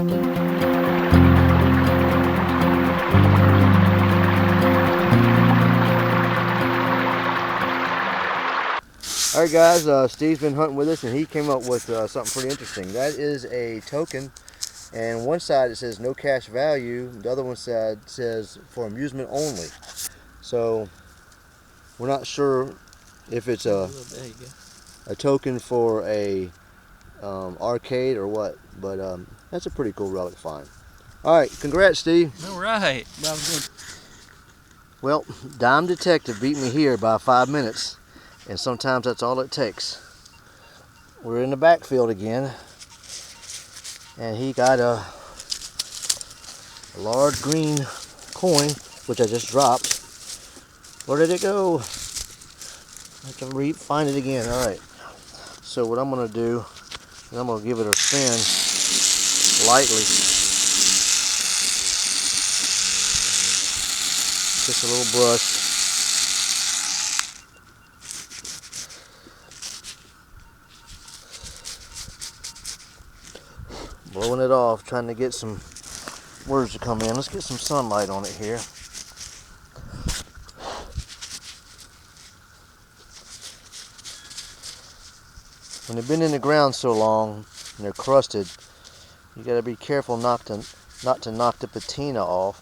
Alright guys, Steve's been hunting with us and he came up with something pretty interesting. That is a token, and one side it says no cash value, the other one side says for amusement only. So we're not sure if it's a token for a arcade or what, but that's a pretty cool relic find. Alright, congrats Steve. Alright, that was good. Well, Dime Detective beat me here by 5 minutes. And sometimes that's all it takes. We're in the backfield again, and he got a large green coin, which I just dropped. Where did it go? I have to find it again. All right. So what I'm going to do is I'm going to give it a spin lightly. Just a little brush. Blowing it off, trying to get some words to come in. Let's get some sunlight on it here. When they've been in the ground so long and they're crusted, you got to be careful not to knock the patina off,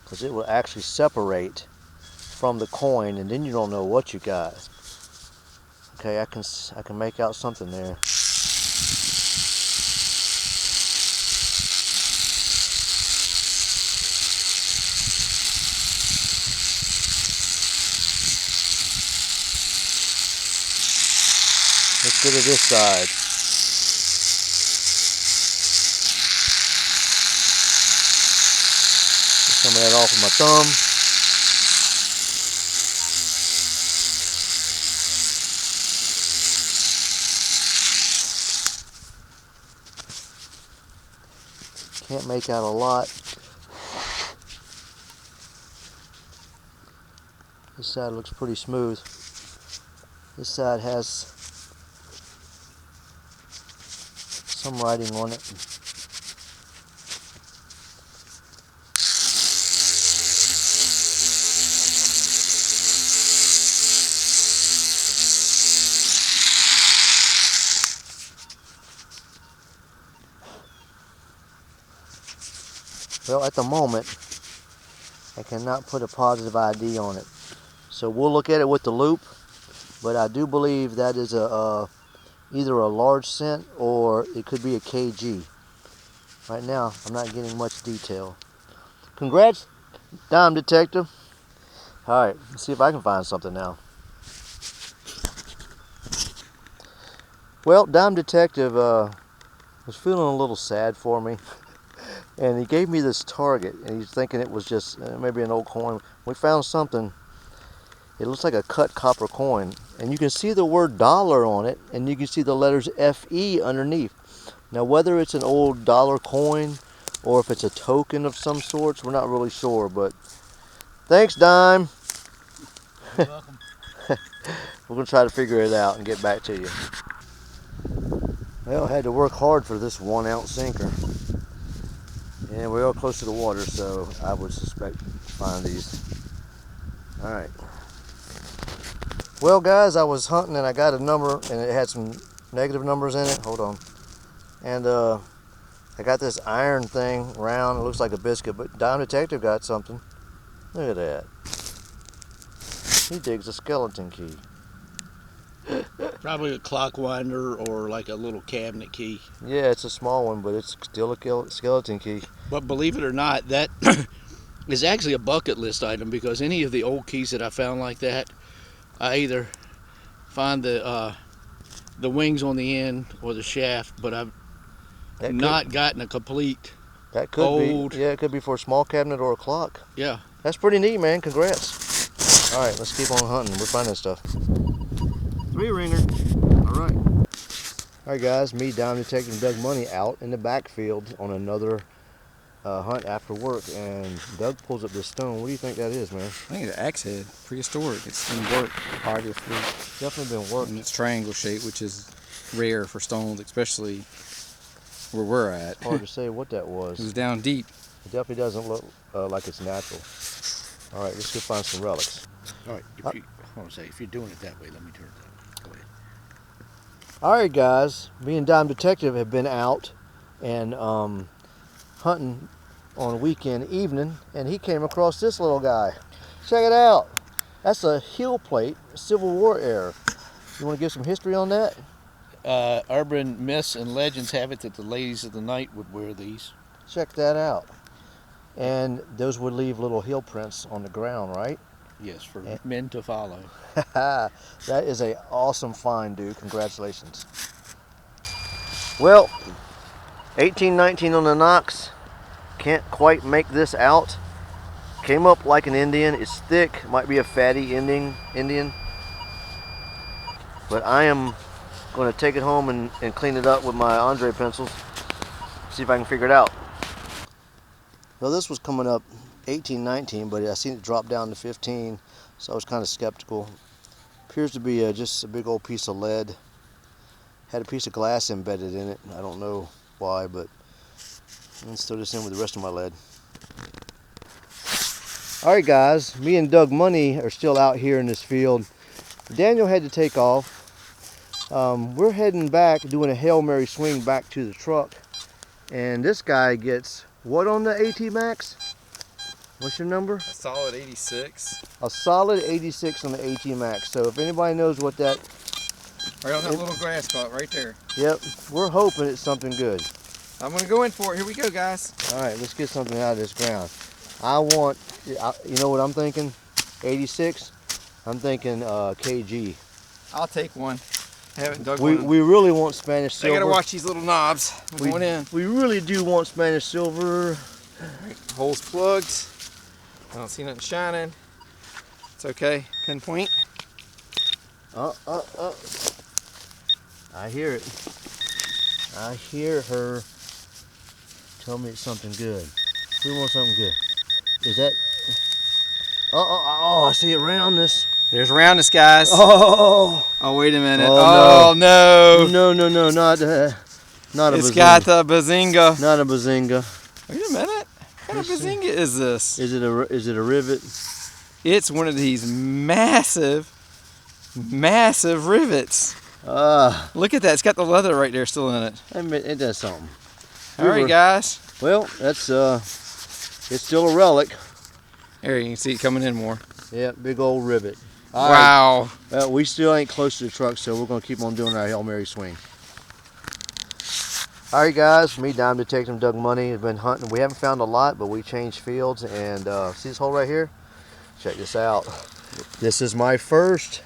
because it will actually separate from the coin, and then you don't know what you got. Okay, I can make out something there. Let's go to this side. Get some of that off with my thumb. Can't make out a lot. This side looks pretty smooth. This side has some writing on it. Well, at the moment, I cannot put a positive ID on it. So we'll look at it with the loop, but I do believe that is either a large cent or it could be a kg. Right now, I'm not getting much detail. Congrats, Dime Detective. All right, let's see if I can find something now. Well, Dime Detective was feeling a little sad for me. And he gave me this target, and he's thinking it was just maybe an old coin. We found something. It looks like a cut copper coin, and you can see the word dollar on it, and you can see the letters FE underneath. Now, whether it's an old dollar coin or if it's a token of some sorts, we're not really sure, but thanks, Dime. You're welcome. We're going to try to figure it out and get back to you. Well, I had to work hard for this 1 ounce sinker. And we're all close to the water, so I would suspect find these. All right. Well, guys, I was hunting and I got a number, and it had some negative numbers in it. Hold on. And I got this iron thing, round. It looks like a biscuit, but Dime Detective got something. Look at that. He digs a skeleton key. Probably a clock winder or like a little cabinet key. Yeah, it's a small one, but it's still a skeleton key. But believe it or not, that is actually a bucket list item, because any of the old keys that I found like that, I either find the wings on the end or the shaft, but I've not gotten a complete that could old. Be, yeah, it could be for a small cabinet or a clock. Yeah. That's pretty neat, man. Congrats. All right, let's keep on hunting. We're finding stuff. 3-ringer. All right. All right, guys. Me, Dime Detective, and Doug Money out in the backfield on another hunt after work, and Doug pulls up this stone. What do you think that is, man? I think it's an axe head, prehistoric. It's been worked, obviously. Definitely been worked. And it's triangle shaped, which is rare for stones, especially where we're at. Hard to say what that It was. was down deep. It definitely doesn't look like it's natural. All right, let's go find some relics. All right, hold on a second. If you're doing it that way, let me turn it that way. Go ahead. All right, guys. Me and Dime Detective have been out and hunting on a weekend evening, and he came across this little guy. Check it out. That's a heel plate, Civil War era. You want to give some history on that? Urban myths and legends have it that the ladies of the night would wear these. Check that out. And those would leave little heel prints on the ground, right? Yes, for men to follow. That is an awesome find, dude. Congratulations. Well, 1819 on the Knox. Can't quite make this out. Came up like an Indian. It's thick. Might be a fatty Indian. But I am going to take it home and clean it up with my Andre pencils. See if I can figure it out. Well, this was coming up 1819, but I seen it drop down to 15, so I was kind of skeptical. Appears to be just a big old piece of lead. Had a piece of glass embedded in it. I don't know why, but let's throw this in with the rest of my lead. All right, guys, me and Doug Money are still out here in this field. Daniel had to take off. We're heading back, doing a Hail Mary swing back to the truck, and this guy gets what on the AT Max? What's your number? A solid 86. A solid 86 on the AT Max. So if anybody knows what that... Right on that little grass spot right there. Yep, we're hoping it's something good. I'm going to go in for it. Here we go, guys. All right, let's get something out of this ground. You know what I'm thinking? 86? I'm thinking KG. I'll take one. I haven't dug We one. really want Spanish silver. I got to watch these little knobs. I'm going in. We really do want Spanish silver. Right, holes plugged. I don't see nothing shining. It's okay. Pinpoint. I hear it. I hear her. Tell me it's something good. We want something good. Is that... Oh, I see it roundness. There's roundness, guys. Oh, Wait a minute. Oh, no. no, not a It's bazinga. got the bazinga. Not a bazinga. Wait a minute. What kind of bazinga is this? Is it a rivet? It's one of these massive rivets. Look at that. It's got the leather right there still in it. I mean, it does something. All right, guys. Well, that's it's still a relic. There, you can see it coming in more. Yeah, big old rivet. All Wow. right. Well, we still ain't close to the truck, so we're gonna keep on doing our Hail Mary swing. All right, guys. Me, Dime Detective Doug Money, have been hunting. We haven't found a lot, but we changed fields. And see this hole right here? Check this out. This is my first.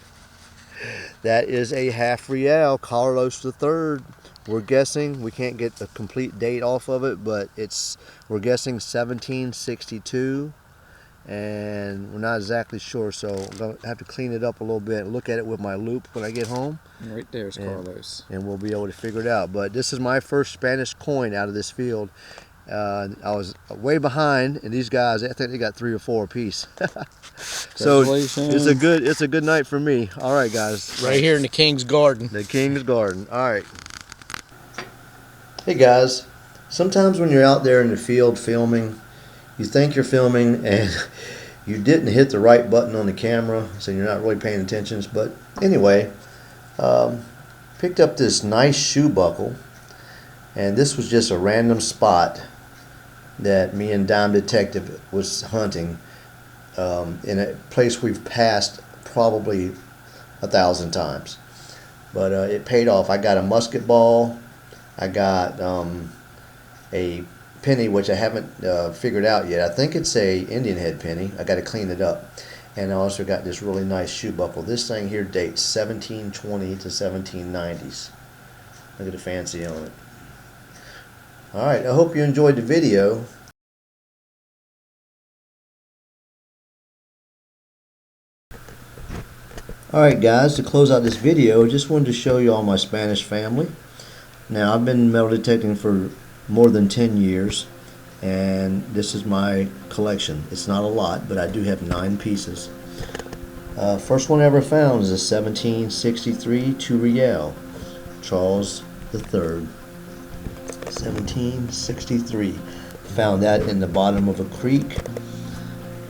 That is a half real, Carlos III. We're guessing, we can't get the complete date off of it, but we're guessing 1762, and we're not exactly sure, so I'm going to have to clean it up a little bit and look at it with my loop when I get home. Right there's Carlos. And we'll be able to figure it out. But this is my first Spanish coin out of this field. I was way behind, and these guys, I think they got 3 or 4 apiece. So it's a good night for me. All right, guys. Right here in the King's Garden. The King's Garden. All right. Hey guys. Sometimes when you're out there in the field filming, you think you're filming and you didn't hit the right button on the camera, so you're not really paying attention. But anyway, picked up this nice shoe buckle, and this was just a random spot that me and Dime Detective was hunting. In a place we've passed probably 1,000 times, but it paid off. I got a musket ball, I got a penny which I haven't figured out yet. I think it's a Indian head penny. I got to clean it up, and I also got this really nice shoe buckle. This thing here dates 1720 to 1790s. Look at the fancy on it. All right, I hope you enjoyed the video. Alright guys, to close out this video, I just wanted to show you all my Spanish family. Now I've been metal detecting for more than 10 years, and this is my collection. It's not a lot, but I do have 9 pieces. First one I ever found is a 1763 2 Real, Charles III. 1763. Found that in the bottom of a creek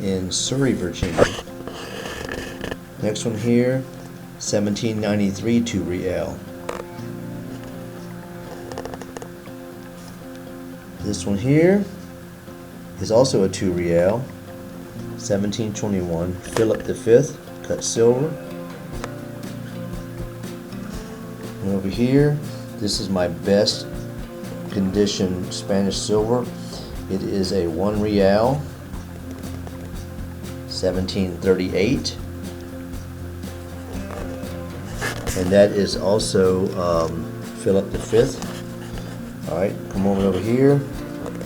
in Surrey, Virginia. Next one here, 1793, 2 real. This one here is also a 2 real, 1721, Philip V, cut silver. And over here, this is my best condition Spanish silver. It is a 1 real, 1738. And that is also Philip V. Alright, come over here.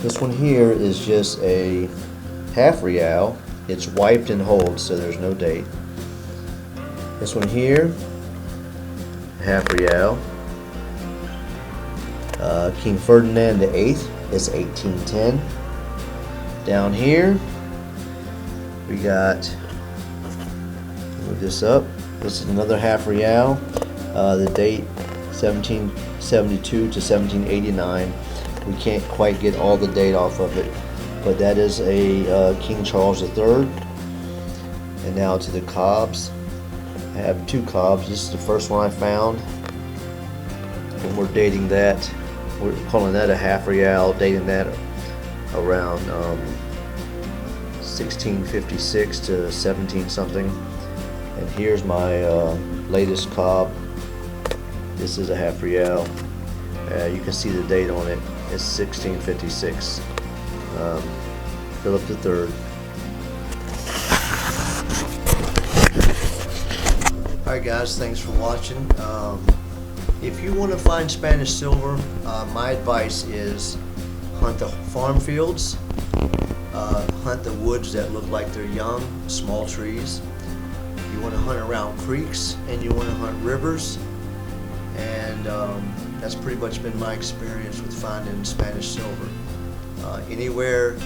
This one here is just a half real. It's wiped and holds, so there's no date. This one here, half real. King Ferdinand VIII is 1810. Down here, we got, move this up. This is another half real. The date 1772 to 1789. We can't quite get all the date off of it, but that is a King Charles III. And now to the cobs. I have 2 cobs. This is the first one I found, and we're dating that. We're calling that a half real, dating that around 1656 to 17 something. And here's my latest cob. This is a half real. You can see the date on it. It's 1656. Philip III. Alright guys, thanks for watching. If you want to find Spanish silver, my advice is hunt the farm fields, hunt the woods that look like they're young, small trees. You want to hunt around creeks, and you want to hunt rivers, and that's pretty much been my experience with finding Spanish silver. Anywhere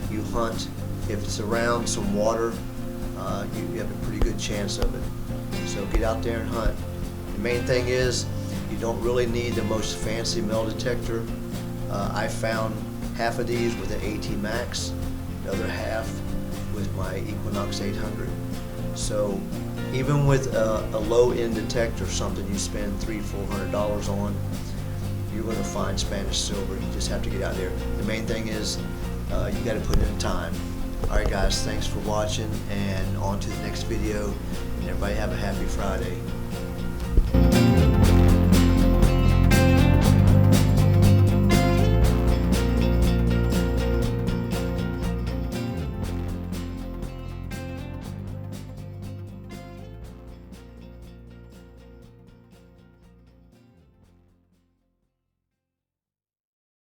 you hunt, if it's around some water, you have a pretty good chance of it. So get out there and hunt. The main thing is, you don't really need the most fancy metal detector. I found half of these with an AT Max, the other half with my Equinox 800. So even with a low-end detector, something you spend $300–400 on, you're going to find Spanish silver. You just have to get out there. The main thing is you got to put in time. Alright guys, thanks for watching, and on to the next video, and everybody have a happy Friday.